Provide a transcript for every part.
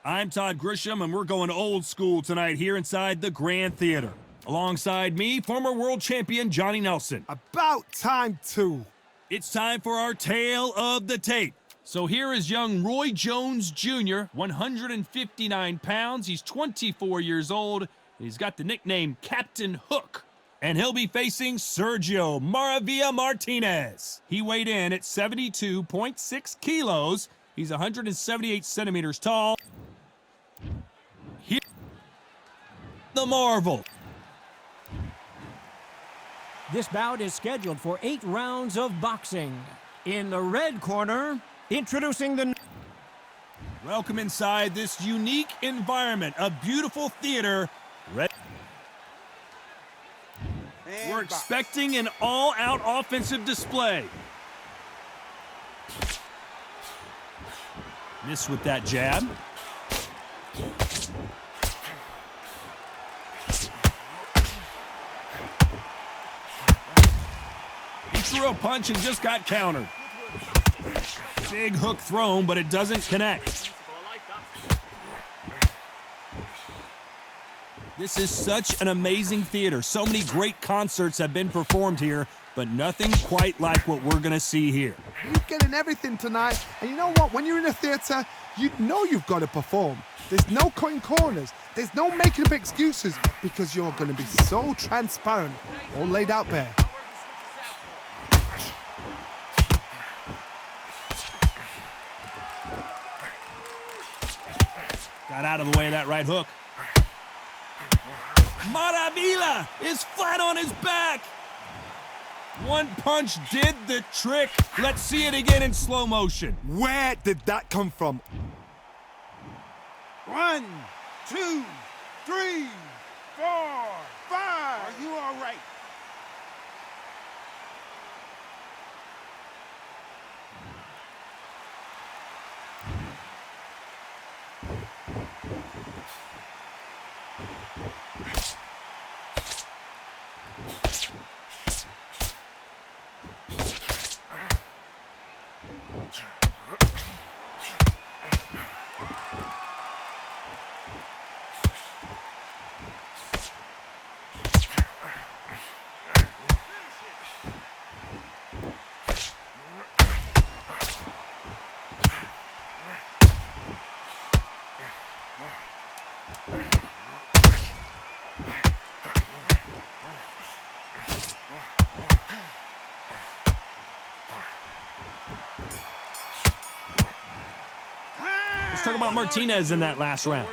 I'm Todd Grisham, and we're going old school tonight here inside the Grand Theater. Alongside me, former world champion Johnny Nelson. About time, too. It's time for our tale of the tape. So here is young Roy Jones Jr., 159 pounds. He's 24 years old. He's got the nickname Captain Hook. And he'll be facing Sergio Maravilla Martinez. He weighed in at 72.6 kilos. He's 178 centimeters tall. Here, the Marvel. This bout is scheduled for 8 rounds of boxing. In the red corner, introducing the... Welcome inside this unique environment, a beautiful theater. We're expecting an all-out offensive display. Miss with that jab. He threw a punch and just got countered. Big hook thrown, but it doesn't connect. This is such an amazing theater. So many great concerts have been performed here, but nothing quite like what we're going to see here. You're getting everything tonight, and you know what? When you're in a theater, you know you've got to perform. There's no cutting corners. There's no making up excuses, because you're going to be so transparent, all laid out bare. Got out of the way of that right hook. Maravilla is flat on his back. One punch did the trick. Let's see it again in slow motion. Where did that come from? 1, 2, 3, 4, 5. Are you all right? Let's talk about Martinez in that last round.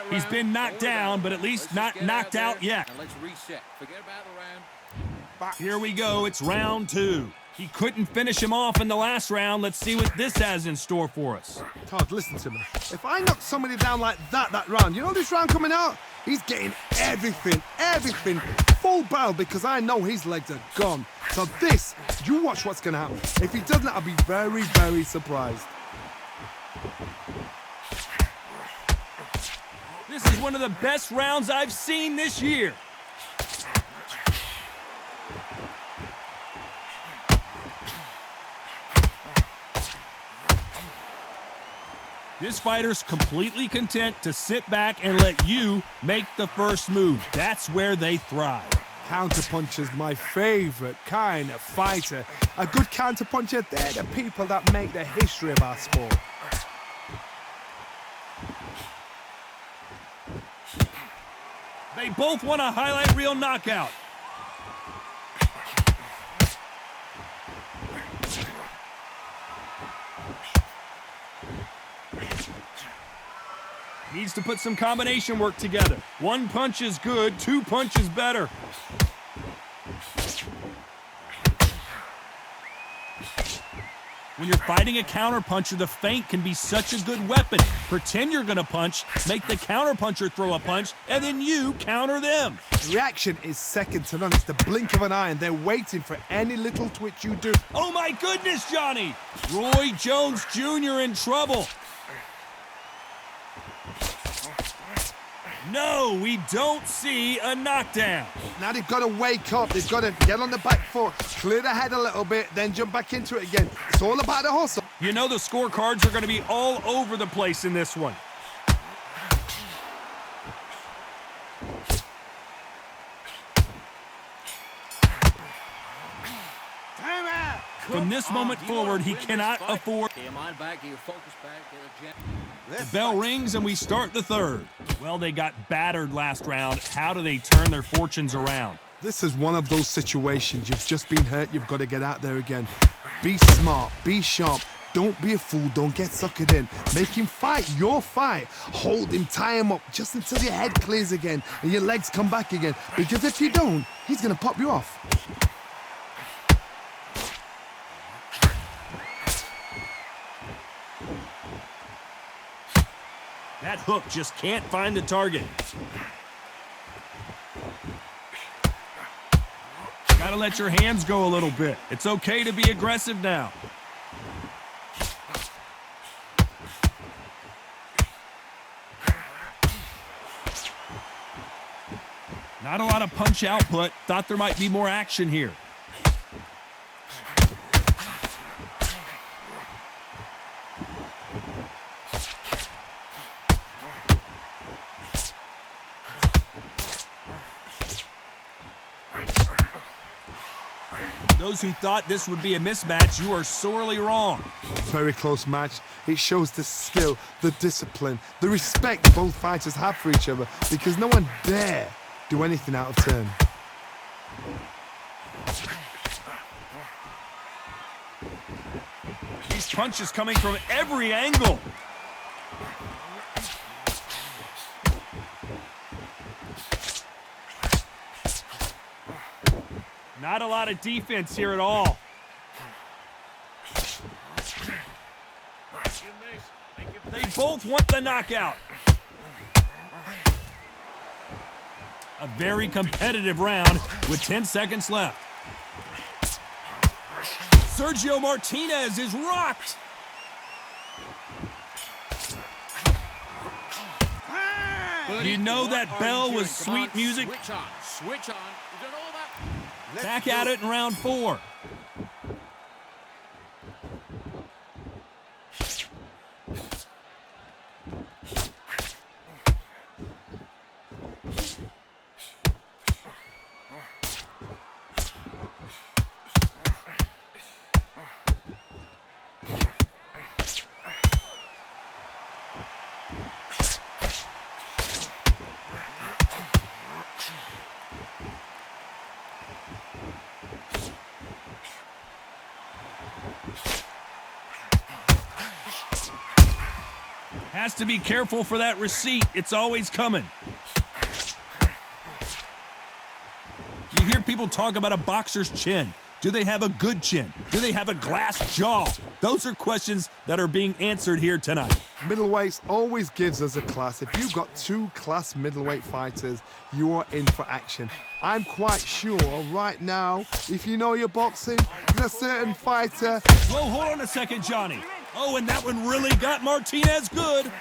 He's been knocked down, but at least not knocked out yet. Let's reset. Forget about the round. Here we go. It's round 2. He couldn't finish him off in the last round. Let's see what this has in store for us. Todd, listen to me. If I knock somebody down like that round, you know this round coming out? He's getting everything, full barrel, because I know his legs are gone. So this, you watch what's going to happen. If he doesn't, I'll be very, very surprised. This is one of the best rounds I've seen this year. This fighter's completely content to sit back and let you make the first move. That's where they thrive. Counterpuncher's my favorite kind of fighter. A good counterpuncher, they're the people that make the history of our sport. They both want a highlight reel knockout. Needs to put some combination work together. One punch is good, 2 punches better. When you're fighting a counterpuncher, the feint can be such a good weapon. Pretend you're going to punch, make the counterpuncher throw a punch, and then you counter them. Reaction is second to none. It's the blink of an eye, and they're waiting for any little twitch you do. Oh my goodness, Johnny! Roy Jones Jr. in trouble. No, we don't see a knockdown. Now they've got to wake up. They've got to get on the back foot, clear the head a little bit, then jump back into it again. It's all about the hustle. You know the scorecards are going to be all over the place in this one. Time out. From this moment forward, he cannot afford. Come on back to your focus back to the jab. The bell rings and we start the third. Well, they got battered last round. How do they turn their fortunes around? This is one of those situations. You've just been hurt. You've got to get out there again. Be smart. Be sharp. Don't be a fool. Don't get suckered in. Make him fight your fight. Hold him. Tie him up just until your head clears again and your legs come back again. Because if you don't, he's going to pop you off. That hook just can't find the target. Gotta let your hands go a little bit. It's okay to be aggressive now. Not a lot of punch output. Thought there might be more action here. Those who thought this would be a mismatch, you are sorely wrong. Very close match. It shows the skill, the discipline, the respect both fighters have for each other because no one dare do anything out of turn. These punches coming from every angle. Not a lot of defense here at all. They both want the knockout. A very competitive round with 10 seconds left. Sergio Martinez is rocked. You know that bell was sweet music? Switch on. Switch on. You done all that? Back at it in round 4. Has to be careful for that receipt. It's always coming. You hear people talk about a boxer's chin. Do they have a good chin? Do they have a glass jaw? Those are questions that are being answered here tonight. Middleweights always gives us a class. If you've got 2 class middleweight fighters, you are in for action. I'm quite sure right now, if you know your boxing, there's a certain fighter. Whoa, hold on a second, Johnny. Oh, and that one really got Martinez good.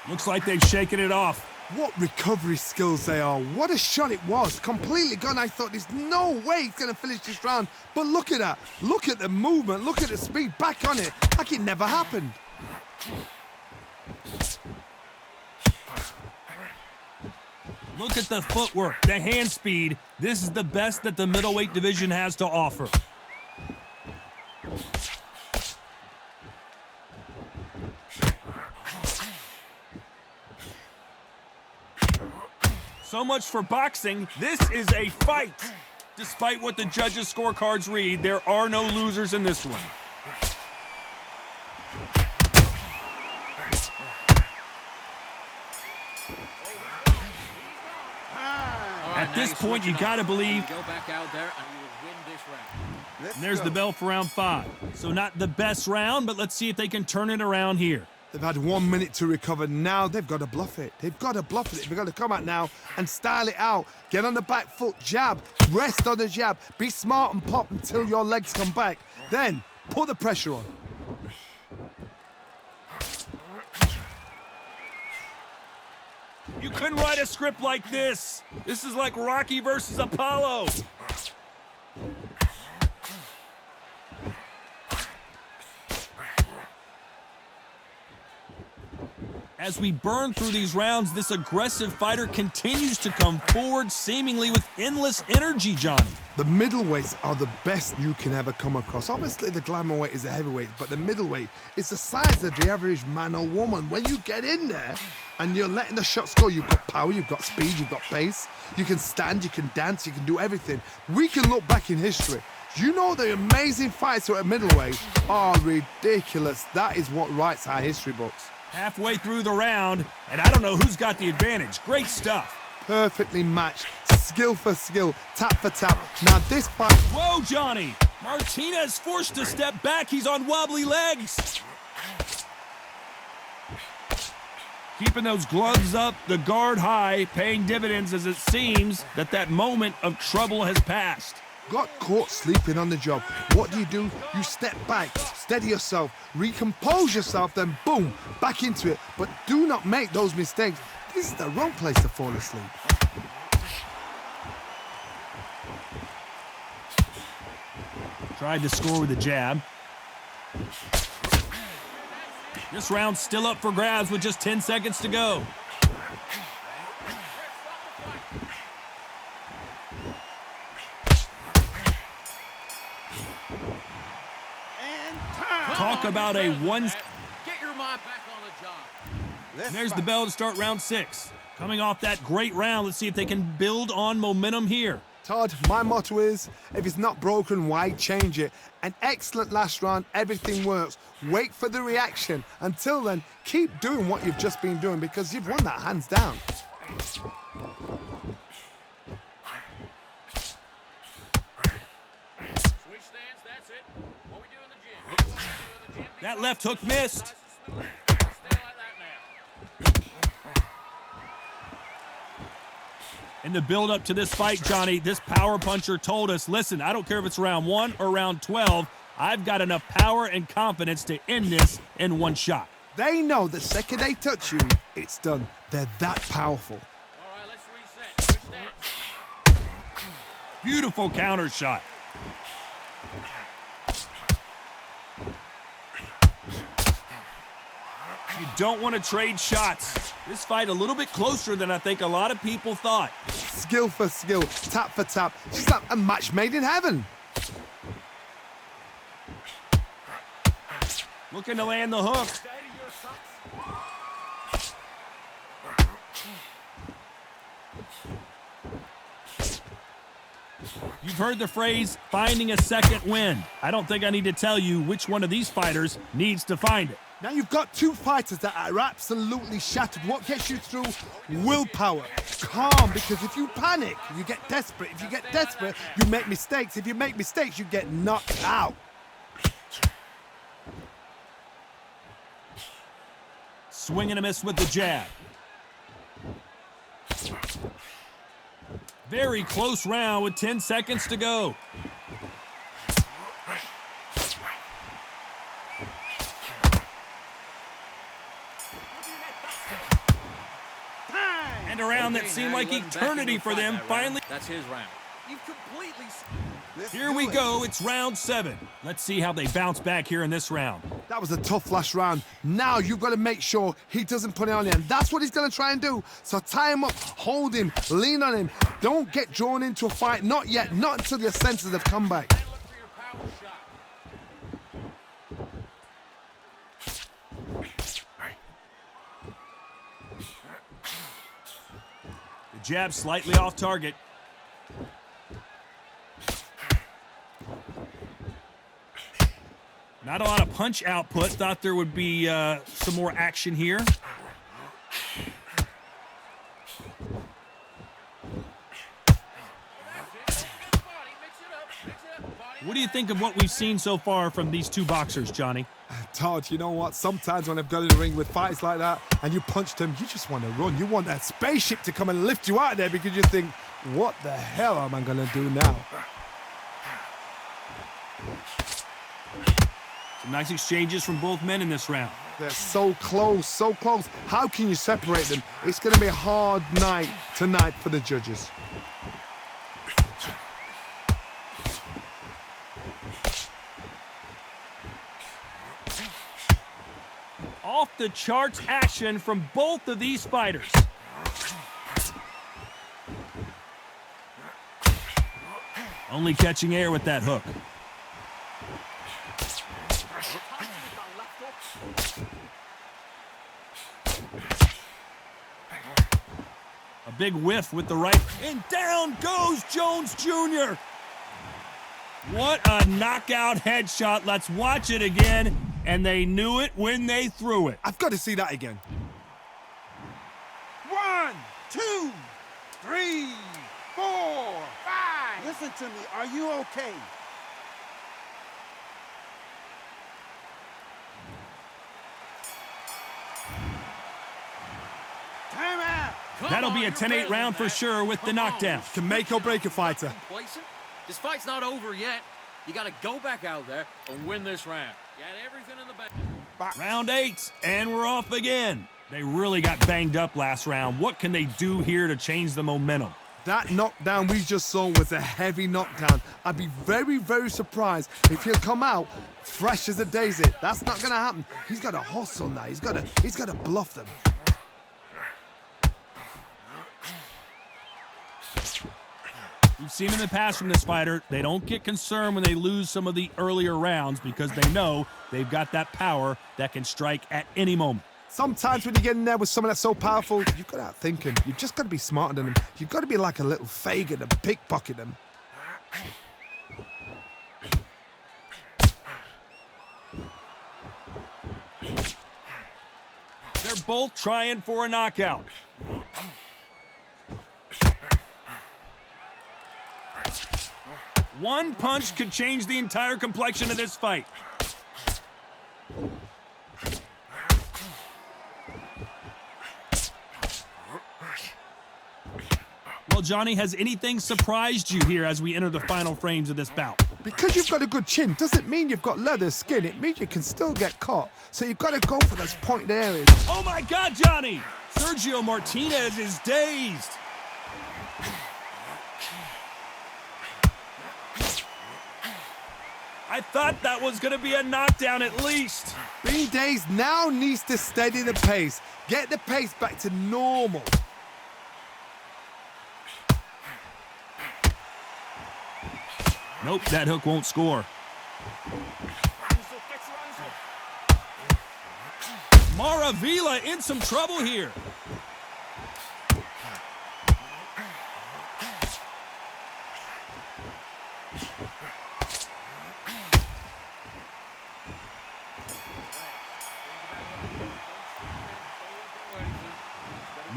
Looks like they've shaken it off. What recovery skills they are. What a shot it was. Completely gone. I thought there's no way he's going to finish this round. But look at that. Look at the movement. Look at the speed. Back on it. Like it never happened. Look at the footwork, the hand speed. This is the best that the middleweight division has to offer. So much for boxing. This is a fight. Despite what the judges' scorecards read, there are no losers in this one. At this point, you gotta believe. Go back out there and you will win this round. And there's the bell for round 5. So not the best round, but let's see if they can turn it around here. They've had 1 minute to recover. Now they've got to bluff it. They've got to bluff it. They've got to come out now and style it out. Get on the back foot, jab, rest on the jab. Be smart and pop until your legs come back. Then put the pressure on. You couldn't write a script like this. This is like Rocky versus Apollo. As we burn through these rounds, this aggressive fighter continues to come forward, seemingly with endless energy, Johnny. The middleweights are the best you can ever come across. Obviously, the glamour weight is the heavyweight, but the middleweight is the size of the average man or woman. When you get in there and you're letting the shots go, you've got power, you've got speed, you've got pace. You can stand, you can dance, you can do everything. We can look back in history. You know the amazing fights who are at middleweight are ridiculous. That is what writes our history books. Halfway through the round, and I don't know who's got the advantage. Great stuff. Perfectly matched, skill for skill, tap for tap. Now this fight... Whoa, Johnny! Martinez forced to step back. He's on wobbly legs. Keeping those gloves up, the guard high, paying dividends as it seems that moment of trouble has passed. Got caught sleeping on the job. What do? You step back, steady yourself, recompose yourself, then boom, back into it. But do not make those mistakes. This is the wrong place to fall asleep. Tried to score with a jab. This round's still up for grabs with just 10 seconds to go. Talk about a one. Get your mind back on the job. And there's the bell to start round 6. Coming off that great round, let's see if they can build on momentum here. Todd, my motto is, if it's not broken, why change it? An excellent last round, everything works. Wait for the reaction. Until then, keep doing what you've just been doing because you've won that hands down. That left hook missed. In the build-up to this fight, Johnny, this power puncher told us, listen, I don't care if it's round 1 or round 12, I've got enough power and confidence to end this in one shot. They know the second they touch you, it's done. They're that powerful. All right, let's reset. Switch stance. Beautiful counter shot. You don't want to trade shots. This fight a little bit closer than I think a lot of people thought. Skill for skill, tap for tap. It's like a match made in heaven. Looking to land the hook. You've heard the phrase, finding a second wind. I don't think I need to tell you which one of these fighters needs to find it. Now you've got two fighters that are absolutely shattered. What gets you through? Willpower. Calm, because if you panic, you get desperate. If you get desperate, you make mistakes. If you make mistakes, you get knocked out. Swing and a miss with the jab. Very close round with 10 seconds to go. And a round that seemed like eternity for them finally. That's his round. You've completely. Here we go, it's round 7. Let's see how they bounce back here in this round. That was a tough last round. Now you've got to make sure he doesn't put it on you, and that's what he's going to try and do. So tie him up, hold him, lean on him. Don't get drawn into a fight. Not yet, not until your senses have come back. The jab slightly off target. Not a lot of punch output. Thought there would be some more action here. What do you think of what we've seen so far from these two boxers, Johnny? Todd, you know what? Sometimes when I've got in the ring with fights like that and you punched him, you just want to run. You want that spaceship to come and lift you out of there because you think, what the hell am I going to do now? Some nice exchanges from both men in this round. They're so close, so close. How can you separate them? It's going to be a hard night tonight for the judges. Off the charts action from both of these fighters. Only catching air with that hook. A big whiff with the right, and down goes Jones Jr. What a knockout headshot. Let's watch it again. And they knew it when they threw it. I've got to see that again. 1, 2, 3, 4, 5. Listen to me. Are you okay? Time out. That'll be a 10-8 round for sure with the knockdown. Can make or break a fighter. Complacent? This fight's not over yet. You got to go back out there and win this round. You had everything in the bag. Round 8, and we're off again. They really got banged up last round. What can they do here to change the momentum? That knockdown we just saw was a heavy knockdown. I'd be very, very surprised if he'll come out fresh as a daisy. That's not going to happen. He's got to hustle now. He's got to bluff them. We've seen in the past from this fighter, they don't get concerned when they lose some of the earlier rounds because they know they've got that power that can strike at any moment. Sometimes when you get in there with someone that's so powerful, you've got to outthink him. You've just got to be smarter than him. You've got to be like a little Fagin and pickpocket him. They're both trying for a knockout. One punch could change the entire complexion of this fight. Well, Johnny, has anything surprised you here as we enter the final frames of this bout? Because you've got a good chin doesn't mean you've got leather skin. It means you can still get caught. So you've got to go for those pointed areas. Oh my God, Johnny! Sergio Martinez is dazed. I thought that was going to be a knockdown at least. Being dazed now needs to steady the pace. Get the pace back to normal. Nope, that hook won't score. Maravilla in some trouble here.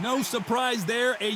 No surprise there, a